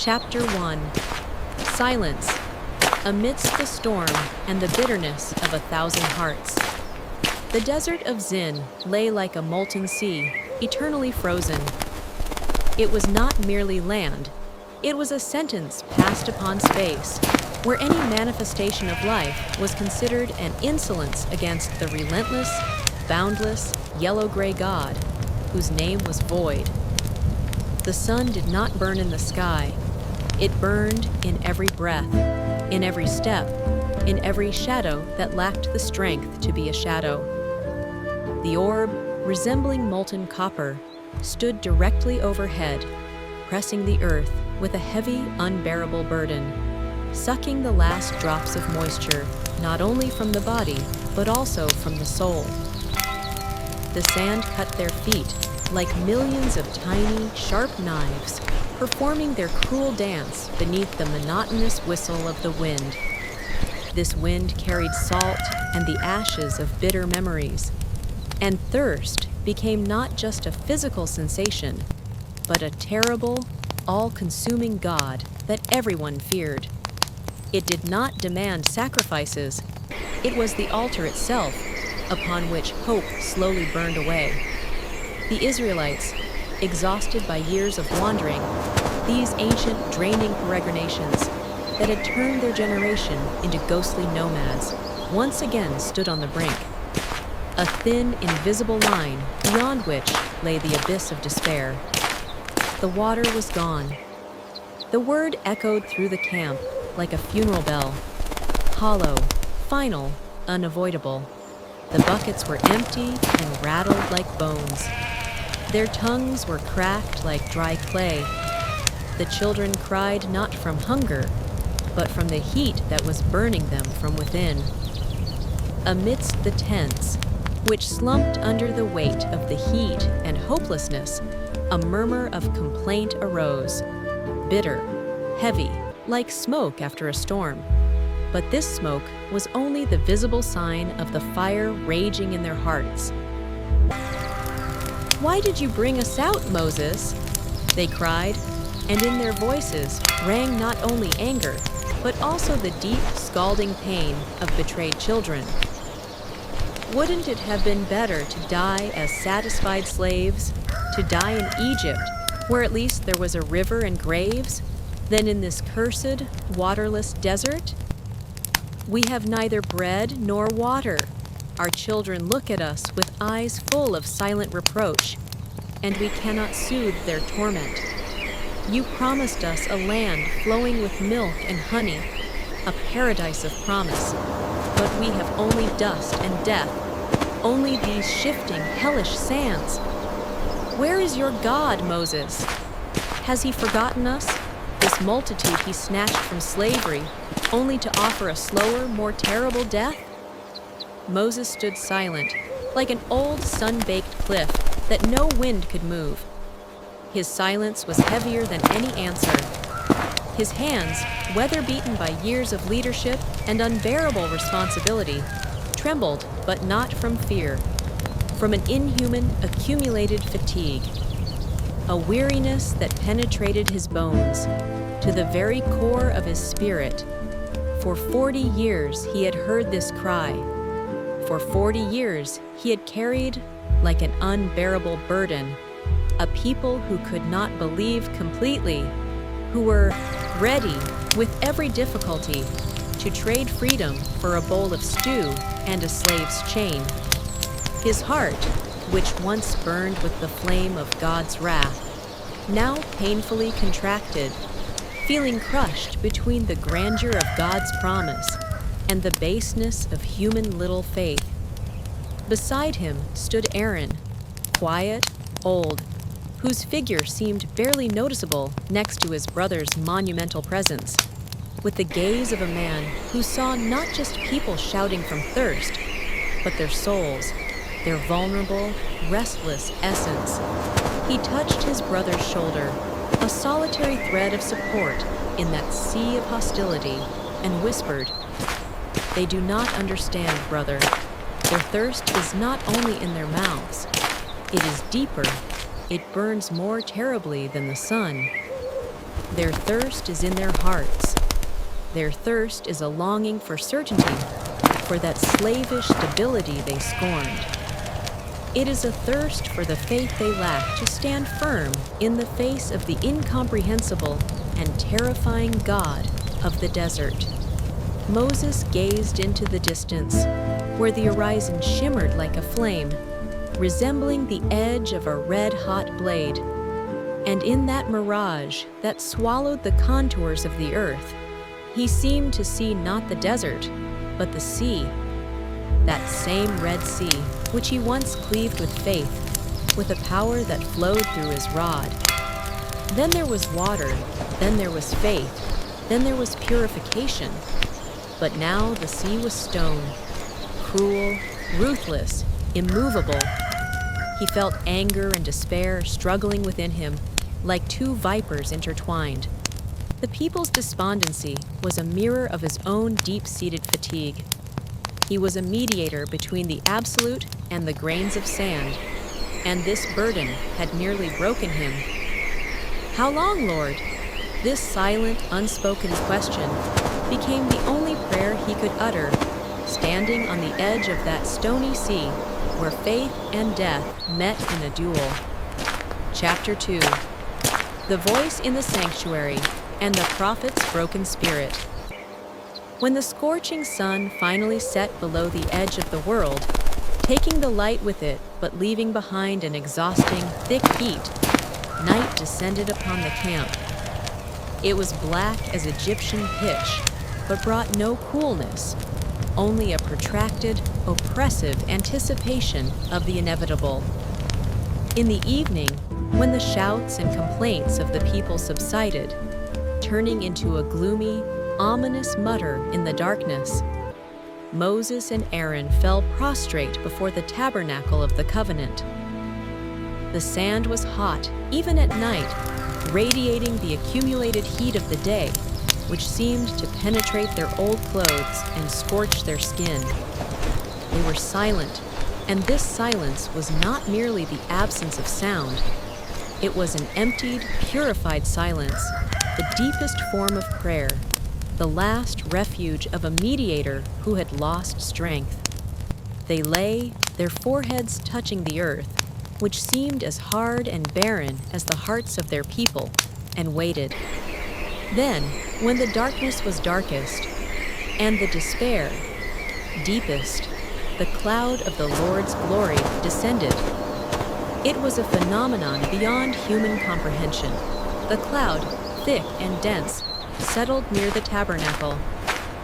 Chapter 1. Silence. Amidst the storm and the bitterness of 1,000 hearts. The desert of Zin lay like a molten sea, eternally frozen. It was not merely land, it was a sentence passed upon space, where any manifestation of life was considered an insolence against the relentless, boundless, yellow-gray God, whose name was void. The sun did not burn in the sky. It burned in every breath, in every step, in every shadow that lacked the strength to be a shadow. The orb, resembling molten copper, stood directly overhead, pressing the earth with a heavy, unbearable burden, sucking the last drops of moisture not only from the body, but also from the soul. The sand cut their feet like millions of tiny, sharp knives, performing their cruel dance beneath the monotonous whistle of the wind. This wind carried salt and the ashes of bitter memories, and thirst became not just a physical sensation, but a terrible, all-consuming God that everyone feared. It did not demand sacrifices. It was the altar itself, upon which hope slowly burned away. The Israelites, exhausted by years of wandering, these ancient, draining peregrinations that had turned their generation into ghostly nomads, once again stood on the brink. A thin, invisible line beyond which lay the abyss of despair. The water was gone. The word echoed through the camp like a funeral bell, hollow, final, unavoidable. The buckets were empty and rattled like bones. Their tongues were cracked like dry clay. The children cried not from hunger, but from the heat that was burning them from within. Amidst the tents, which slumped under the weight of the heat and hopelessness, a murmur of complaint arose, bitter, heavy, like smoke after a storm. But this smoke was only the visible sign of the fire raging in their hearts. "Why did you bring us out, Moses?" they cried, and in their voices rang not only anger, but also the deep, scalding pain of betrayed children. Wouldn't it have been better to die as satisfied slaves, to die in Egypt, where at least there was a river and graves, than in this cursed, waterless desert? We have neither bread nor water. Our children look at us with eyes full of silent reproach, and we cannot soothe their torment. You promised us a land flowing with milk and honey, a paradise of promise, but we have only dust and death, only these shifting, hellish sands. Where is your God, Moses? Has he forgotten us, this multitude he snatched from slavery, only to offer a slower, more terrible death? Moses stood silent, like an old sun-baked cliff that no wind could move. His silence was heavier than any answer. His hands, weather-beaten by years of leadership and unbearable responsibility, trembled, but not from fear, from an inhuman, accumulated fatigue. A weariness that penetrated his bones, to the very core of his spirit. For 40 years he had heard this cry. For 40 years he had carried, like an unbearable burden, a people who could not believe completely, who were ready, with every difficulty, to trade freedom for a bowl of stew and a slave's chain. His heart, which once burned with the flame of God's wrath, now painfully contracted, feeling crushed between the grandeur of God's promise and the baseness of human little faith. Beside him stood Aaron, quiet, old, whose figure seemed barely noticeable next to his brother's monumental presence, with the gaze of a man who saw not just people shouting from thirst, but their souls, their vulnerable, restless essence. He touched his brother's shoulder, a solitary thread of support in that sea of hostility, and whispered, "They do not understand, brother. Their thirst is not only in their mouths. It is deeper. It burns more terribly than the sun." Their thirst is in their hearts. Their thirst is a longing for certainty, for that slavish stability they scorned. It is a thirst for the faith they lack to stand firm in the face of the incomprehensible and terrifying God of the desert. Moses gazed into the distance, where the horizon shimmered like a flame, resembling the edge of a red-hot blade. And in that mirage that swallowed the contours of the earth, he seemed to see not the desert, but the sea, that same Red Sea, which he once cleaved with faith, with a power that flowed through his rod. Then there was water, then there was faith, then there was purification. But now the sea was stone, cruel, ruthless, immovable. He felt anger and despair struggling within him, like two vipers intertwined. The people's despondency was a mirror of his own deep-seated fatigue. He was a mediator between the absolute and the grains of sand, and this burden had nearly broken him. "How long, Lord?" This silent, unspoken question became the only prayer he could utter, standing on the edge of that stony sea where faith and death met in a duel. Chapter 2. The Voice in the Sanctuary and the Prophet's Broken Spirit. When the scorching sun finally set below the edge of the world, taking the light with it but leaving behind an exhausting, thick heat, night descended upon the camp. It was black as Egyptian pitch, but brought no coolness, only a protracted, oppressive anticipation of the inevitable. In the evening, when the shouts and complaints of the people subsided, turning into a gloomy, ominous mutter in the darkness, Moses and Aaron fell prostrate before the tabernacle of the covenant. The sand was hot, even at night, radiating the accumulated heat of the day, which seemed to penetrate their old clothes and scorch their skin. They were silent, and this silence was not merely the absence of sound. It was an emptied, purified silence, the deepest form of prayer, the last refuge of a mediator who had lost strength. They lay, their foreheads touching the earth, which seemed as hard and barren as the hearts of their people, and waited. Then, when the darkness was darkest, and the despair deepest, the cloud of the Lord's glory descended. It was a phenomenon beyond human comprehension. The cloud, thick and dense, settled near the tabernacle,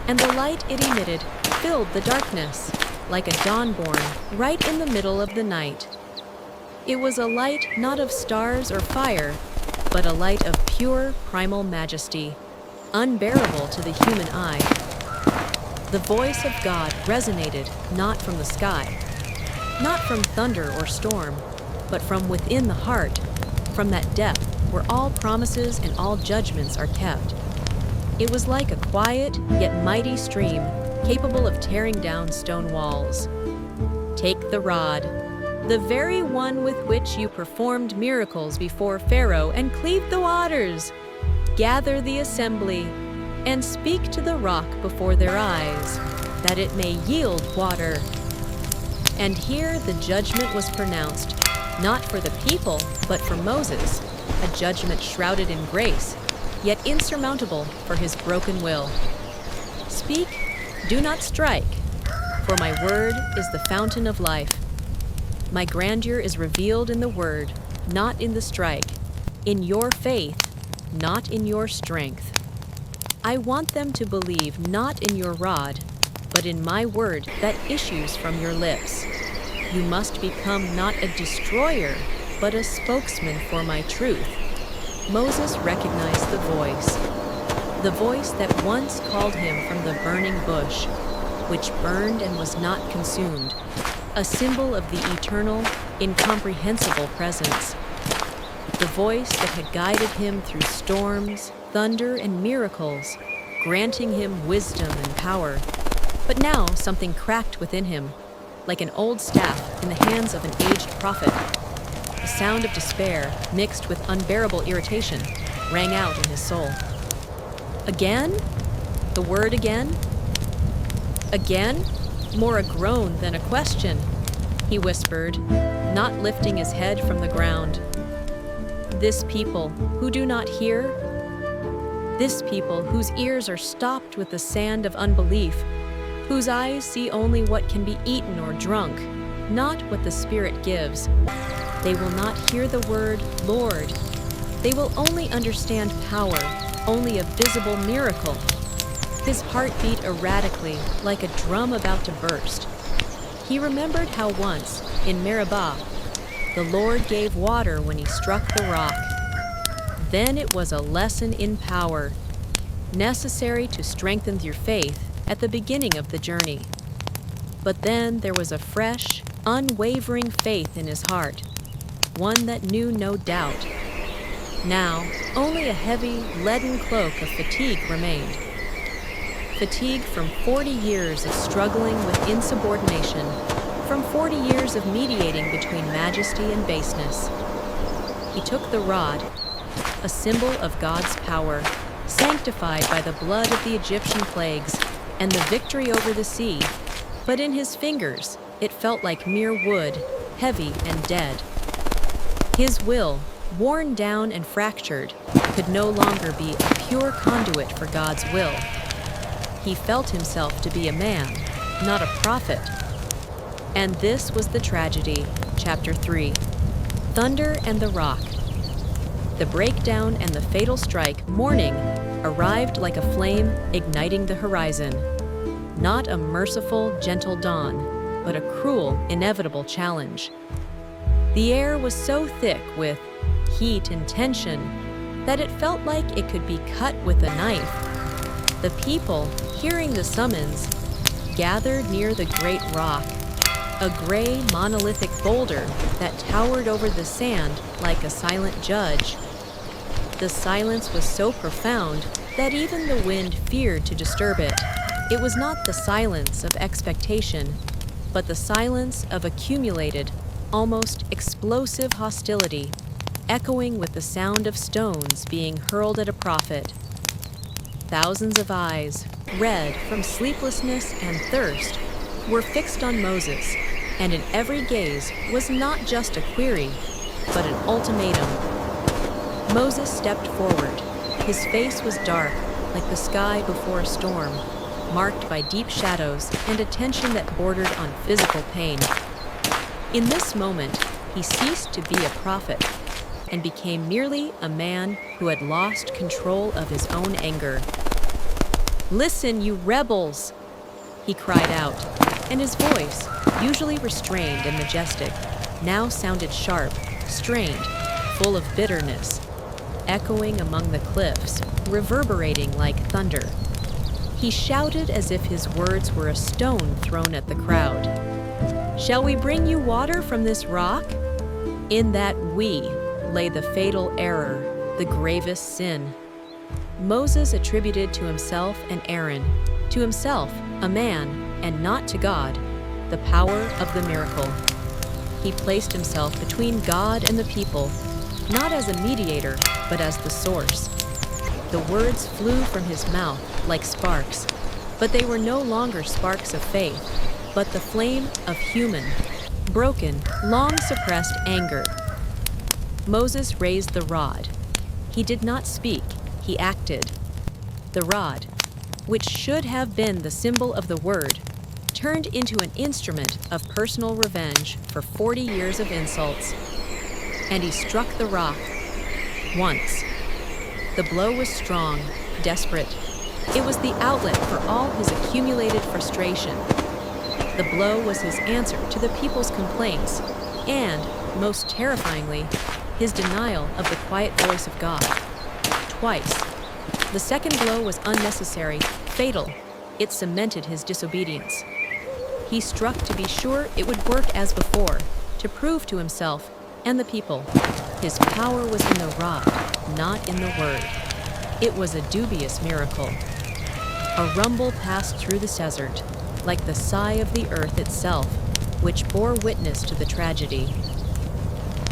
and the light it emitted filled the darkness, like a dawnborn right in the middle of the night. It was a light not of stars or fire, but a light of pure primal majesty, unbearable to the human eye. The voice of God resonated not from the sky, not from thunder or storm, but from within the heart, from that depth where all promises and all judgments are kept. It was like a quiet yet mighty stream, capable of tearing down stone walls. Take the rod, the very one with which you performed miracles before Pharaoh and cleaved the waters. Gather the assembly, and speak to the rock before their eyes, that it may yield water. And here the judgment was pronounced, not for the people, but for Moses, a judgment shrouded in grace, yet insurmountable for his broken will. Speak, do not strike, for my word is the fountain of life. My grandeur is revealed in the word, not in the strike, in your faith, not in your strength. I want them to believe not in your rod, but in my word that issues from your lips. You must become not a destroyer, but a spokesman for my truth. Moses recognized the voice that once called him from the burning bush, which burned and was not consumed, a symbol of the eternal, incomprehensible presence. The voice that had guided him through storms, thunder, and miracles, granting him wisdom and power. But now something cracked within him, like an old staff in the hands of an aged prophet. A sound of despair mixed with unbearable irritation. rang out in his soul. Again? The word again? Again? More a groan than a question, he whispered, not lifting his head from the ground. This people who do not hear, this people whose ears are stopped with the sand of unbelief, whose eyes see only what can be eaten or drunk, not what the Spirit gives. They will not hear the word Lord. They will only understand power, only a visible miracle. His heart beat erratically, like a drum about to burst. He remembered how once, in Meribah, the Lord gave water when he struck the rock. Then it was a lesson in power, necessary to strengthen your faith at the beginning of the journey. But then there was a fresh, unwavering faith in his heart, one that knew no doubt. Now, only a heavy, leaden cloak of fatigue remained. Fatigue from 40 years of struggling with insubordination, from 40 years of mediating between majesty and baseness. He took the rod, a symbol of God's power, sanctified by the blood of the Egyptian plagues and the victory over the sea, but in his fingers it felt like mere wood, heavy and dead. His will, worn down and fractured, could no longer be a pure conduit for God's will. He felt himself to be a man, not a prophet. And this was the tragedy, chapter 3, Thunder and the Rock. The breakdown and the fatal strike, morning, arrived like a flame igniting the horizon. Not a merciful, gentle dawn, but a cruel, inevitable challenge. The air was so thick with heat and tension that it felt like it could be cut with a knife. The people, hearing the summons, gathered near the great rock, a gray monolithic boulder that towered over the sand like a silent judge. The silence was so profound that even the wind feared to disturb it. It was not the silence of expectation, but the silence of accumulated, almost explosive hostility, echoing with the sound of stones being hurled at a prophet. Thousands of eyes, red from sleeplessness and thirst, were fixed on Moses, and in every gaze was not just a query, but an ultimatum. Moses stepped forward. His face was dark, like the sky before a storm, marked by deep shadows and a tension that bordered on physical pain. In this moment, he ceased to be a prophet and became merely a man who had lost control of his own anger. "Listen, you rebels!" he cried out, and his voice, usually restrained and majestic, now sounded sharp, strained, full of bitterness, echoing among the cliffs, reverberating like thunder. He shouted as if his words were a stone thrown at the crowd. "Shall we bring you water from this rock?" In that "we" lay the fatal error, the gravest sin. Moses attributed to himself and Aaron, to himself, a man, and not to God, the power of the miracle. He placed himself between God and the people, not as a mediator, but as the source. The words flew from his mouth like sparks, but they were no longer sparks of faith, but the flame of human, broken, long-suppressed anger. Moses raised the rod. He did not speak, he acted. The rod, which should have been the symbol of the word, turned into an instrument of personal revenge for 40 years of insults. And he struck the rock. Once. The blow was strong, desperate. It was the outlet for all his accumulated frustration. The blow was his answer to the people's complaints, and, most terrifyingly, his denial of the quiet voice of God. Twice. The second blow was unnecessary, fatal. It cemented his disobedience. He struck to be sure it would work as before, to prove to himself and the people his power was in the rod, not in the word. It was a dubious miracle. A rumble passed through the desert, like the sigh of the earth itself, which bore witness to the tragedy.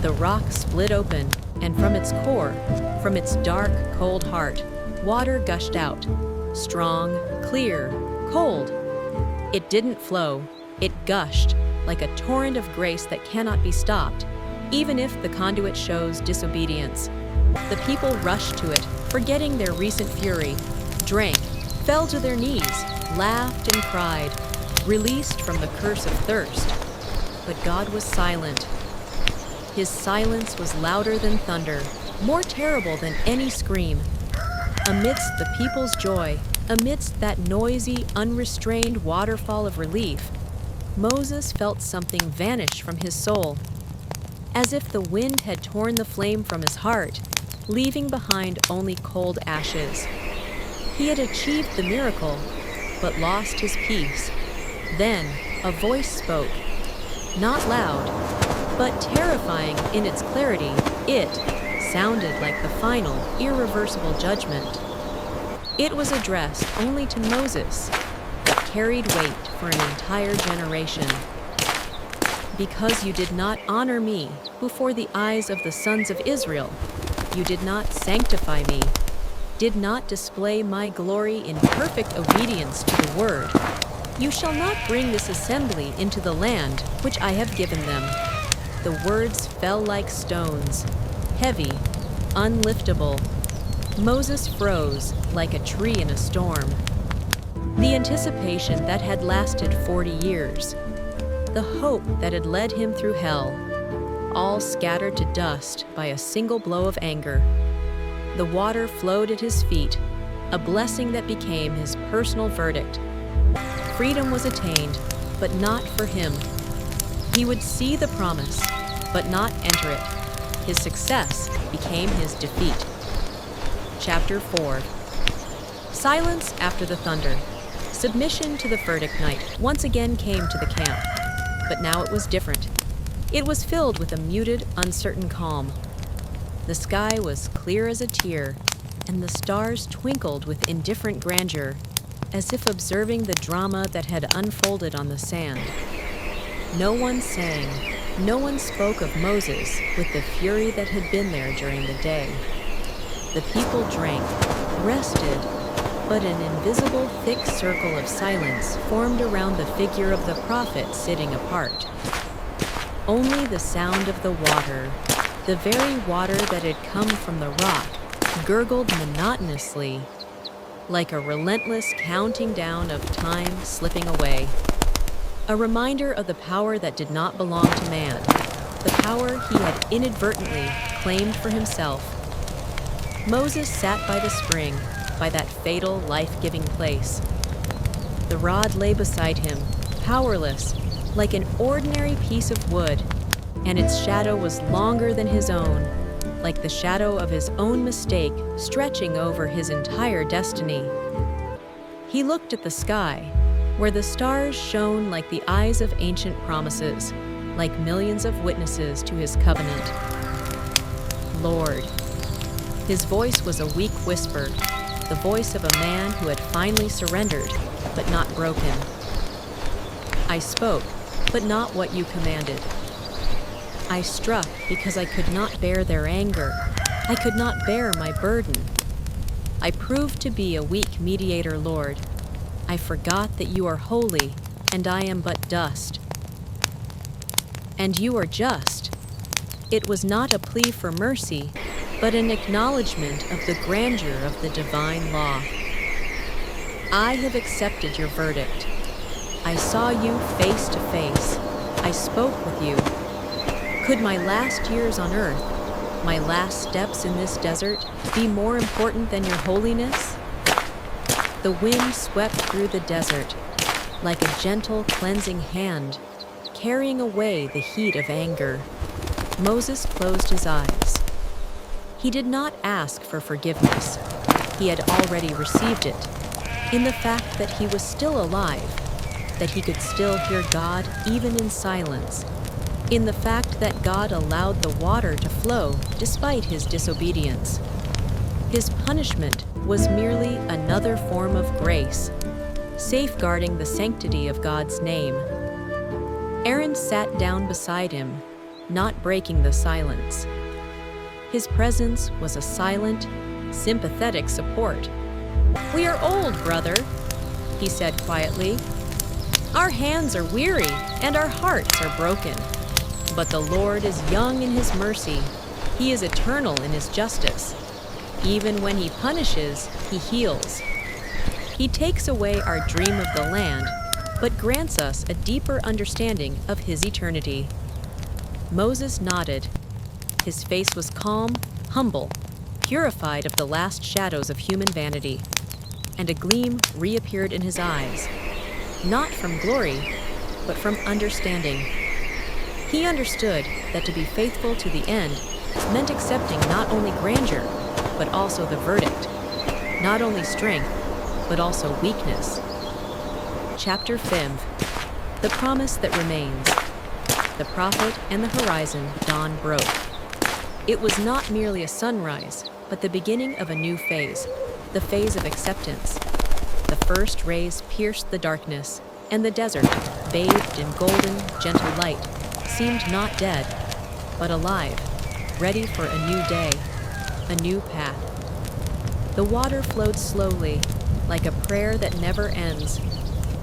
The rock split open, and from its core, from its dark, cold heart, water gushed out. Strong, clear, cold. It didn't flow, it gushed, like a torrent of grace that cannot be stopped, even if the conduit shows disobedience. The people rushed to it, forgetting their recent fury, drank, fell to their knees, laughed and cried, released from the curse of thirst. But God was silent. His silence was louder than thunder, more terrible than any scream. Amidst the people's joy, amidst that noisy, unrestrained waterfall of relief, Moses felt something vanish from his soul, as if the wind had torn the flame from his heart, leaving behind only cold ashes. He had achieved the miracle, but lost his peace. Then a voice spoke, not loud, but terrifying in its clarity. It sounded like the final, irreversible judgment. It was addressed only to Moses, but carried weight for an entire generation. Because you did not honor me before the eyes of the sons of Israel, you did not sanctify me, did not display my glory in perfect obedience to the word, you shall not bring this assembly into the land which I have given them. The words fell like stones, heavy, unliftable. Moses froze like a tree in a storm. The anticipation that had lasted 40 years, the hope that had led him through hell, all scattered to dust by a single blow of anger. The water flowed at his feet, a blessing that became his personal verdict. Freedom was attained, but not for him. He would see the promise, but not enter it. His success became his defeat. Chapter 4. Silence after the thunder. Submission to the verdict night once again came to the camp, but now it was different. It was filled with a muted, uncertain calm. The sky was clear as a tear, and the stars twinkled with indifferent grandeur, as if observing the drama that had unfolded on the sand. No one sang, no one spoke of Moses with the fury that had been there during the day. The people drank, rested, but an invisible thick circle of silence formed around the figure of the prophet sitting apart. Only the sound of the water, the very water that had come from the rock, gurgled monotonously, like a relentless counting down of time slipping away. A reminder of the power that did not belong to man, the power he had inadvertently claimed for himself. Moses sat by the spring, by that fatal, life-giving place. The rod lay beside him, powerless, like an ordinary piece of wood, and its shadow was longer than his own, like the shadow of his own mistake stretching over his entire destiny. He looked at the sky, where the stars shone like the eyes of ancient promises, like millions of witnesses to his covenant. Lord. His voice was a weak whisper, the voice of a man who had finally surrendered, but not broken. I spoke, but not what you commanded. I struck because I could not bear their anger. I could not bear my burden. I proved to be a weak mediator, Lord. I forgot that you are holy, and I am but dust. And you are just. It was not a plea for mercy, but an acknowledgement of the grandeur of the divine law. I have accepted your verdict. I saw you face to face. I spoke with you. Could my last years on earth, my last steps in this desert, be more important than your holiness? The wind swept through the desert, like a gentle cleansing hand, carrying away the heat of anger. Moses closed his eyes. He did not ask for forgiveness. He had already received it, in the fact that he was still alive, that he could still hear God even in silence, in the fact that God allowed the water to flow despite his disobedience. His punishment was merely another form of grace, safeguarding the sanctity of God's name. Aaron sat down beside him, not breaking the silence. His presence was a silent, sympathetic support. "We are old, brother," he said quietly. "Our hands are weary and our hearts are broken. But the Lord is young in His mercy. He is eternal in His justice. Even when He punishes, He heals. He takes away our dream of the land, but grants us a deeper understanding of His eternity." Moses nodded. His face was calm, humble, purified of the last shadows of human vanity, and a gleam reappeared in his eyes, not from glory, but from understanding. He understood that to be faithful to the end meant accepting not only grandeur, but also the verdict, not only strength, but also weakness. Chapter 5. The Promise That Remains. The prophet and the horizon dawn broke. It was not merely a sunrise, but the beginning of a new phase, the phase of acceptance. The first rays pierced the darkness, and the desert, bathed in golden, gentle light, seemed not dead, but alive, ready for a new day, a new path. The water flowed slowly, like a prayer that never ends,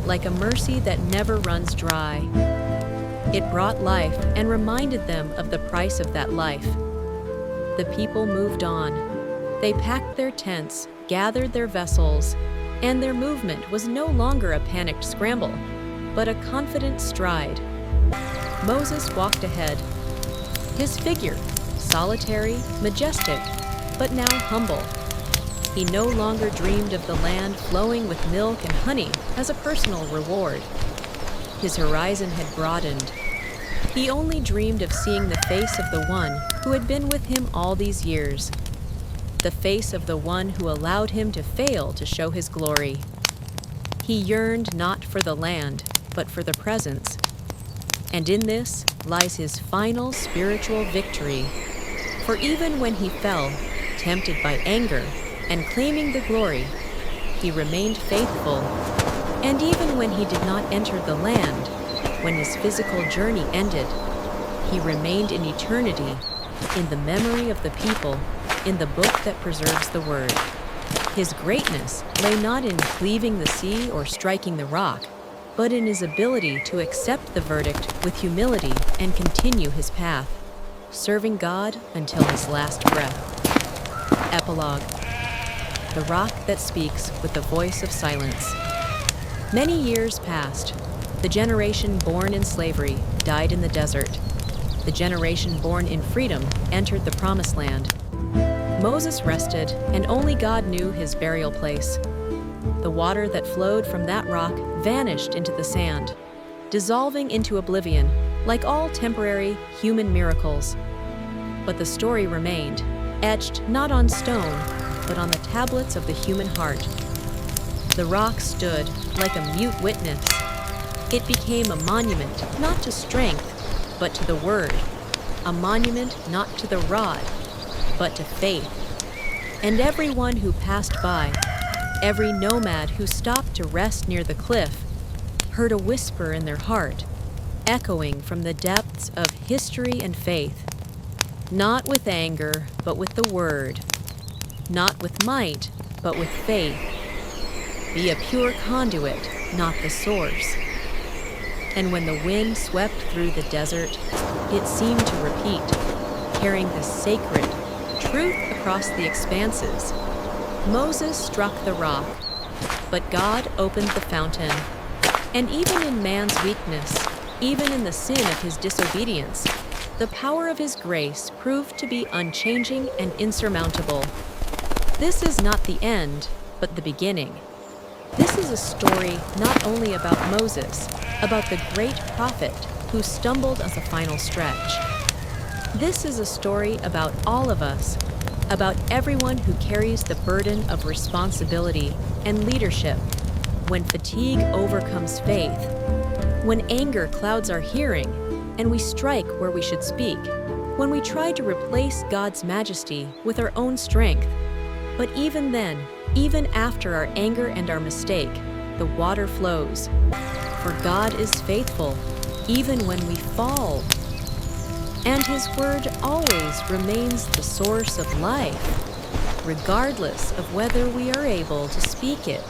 like a mercy that never runs dry. It brought life and reminded them of the price of that life. The people moved on. They packed their tents, gathered their vessels, and their movement was no longer a panicked scramble, but a confident stride. Moses walked ahead. His figure, solitary, majestic, but now humble. He no longer dreamed of the land flowing with milk and honey as a personal reward. His horizon had broadened. He only dreamed of seeing the face of the one who had been with him all these years, the face of the one who allowed him to fail to show his glory. He yearned not for the land, but for the presence. And in this lies his final spiritual victory. For even when he fell, tempted by anger and claiming the glory, he remained faithful. And even when he did not enter the land, when his physical journey ended, he remained in eternity, in the memory of the people, in the book that preserves the word. His greatness lay not in cleaving the sea or striking the rock, but in his ability to accept the verdict with humility and continue his path, serving God until his last breath. Epilogue. The rock that speaks with the voice of silence. Many years passed. The generation born in slavery died in the desert. The generation born in freedom entered the promised land. Moses rested, and only God knew his burial place. The water that flowed from that rock vanished into the sand, dissolving into oblivion, like all temporary human miracles. But the story remained, etched not on stone, but on the tablets of the human heart. The rock stood like a mute witness. It became a monument not to strength, but to the word, a monument not to the rod, but to faith. And everyone who passed by, every nomad who stopped to rest near the cliff, heard a whisper in their heart, echoing from the depths of history and faith. Not with anger, but with the word. Not with might, but with faith. Be a pure conduit, not the source. And when the wind swept through the desert, it seemed to repeat, carrying the sacred truth across the expanses. Moses struck the rock, but God opened the fountain. And even in man's weakness, even in the sin of his disobedience, the power of his grace proved to be unchanging and insurmountable. This is not the end, but the beginning. This is a story not only about Moses, about the great prophet who stumbled as a final stretch. This is a story about all of us, about everyone who carries the burden of responsibility and leadership, when fatigue overcomes faith, when anger clouds our hearing, and we strike where we should speak, when we try to replace God's majesty with our own strength. But even then, even after our anger and our mistake, the water flows. For God is faithful, even when we fall. And His word always remains the source of life, regardless of whether we are able to speak it